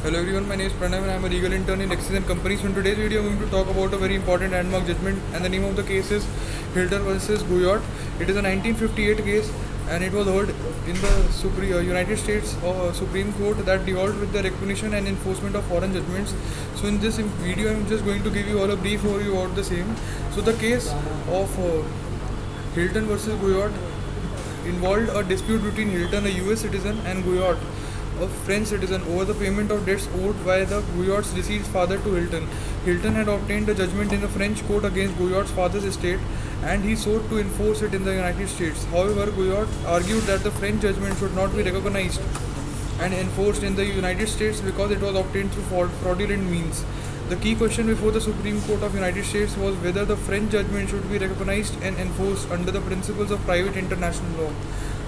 Hello everyone, my name is Pranav and I am a legal intern in Lexis and Companies. So in today's video, I'm going to talk about a very important landmark judgment, and the name of the case is Hilton versus Guyot. It is a 1958 case, and it was heard in the United States Supreme Court that dealt with the recognition and enforcement of foreign judgments. So in this video, I'm just going to give you all a brief overview about the same. So the case of Hilton versus Guyot involved a dispute between Hilton, a US citizen, and Guyot, a French citizen, over the payment of debts owed by the Guyot's deceased father to Hilton. Hilton had obtained a judgment in the French court against Guyot's father's estate, and he sought to enforce it in the United States. However, Guyot argued that the French judgment should not be recognized and enforced in the United States because it was obtained through fraudulent means. The key question before the Supreme Court of United States was whether the French judgment should be recognized and enforced under the principles of private international law.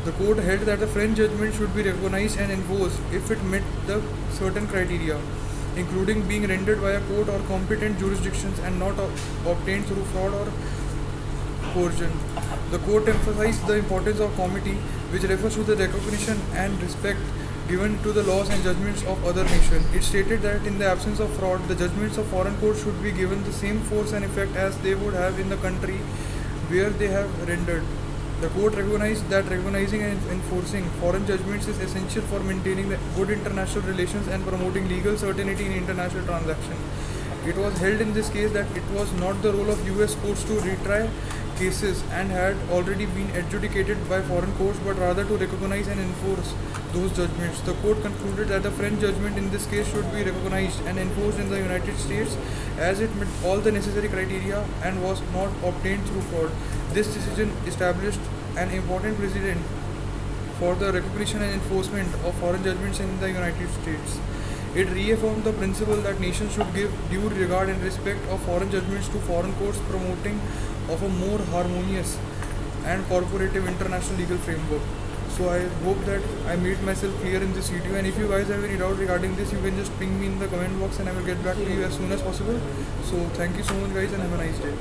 The court held that the French judgment should be recognized and enforced if it met the certain criteria, including being rendered by a court or competent jurisdictions and not obtained through fraud or coercion. The court emphasized the importance of comity, which refers to the recognition and respect given to the laws and judgments of other nations. It stated that in the absence of fraud, the judgments of foreign courts should be given the same force and effect as they would have in the country where they have rendered. The court recognized that recognizing and enforcing foreign judgments is essential for maintaining good international relations and promoting legal certainty in international transactions. It was held in this case that it was not the role of US courts to retry cases and had already been adjudicated by foreign courts, but rather to recognize and enforce those judgments. The court concluded that the French judgment in this case should be recognized and enforced in the United States as it met all the necessary criteria and was not obtained through fraud. This decision established an important precedent for the recognition and enforcement of foreign judgments in the United States. It reaffirmed the principle that nations should give due regard and respect of foreign judgments to foreign courts, promoting of a more harmonious and cooperative international legal framework. So I hope that I made myself clear in this video, and if you guys have any doubt regarding this, you can just ping me in the comment box and I will get back to you as soon as possible. So thank you so much guys and have a nice day.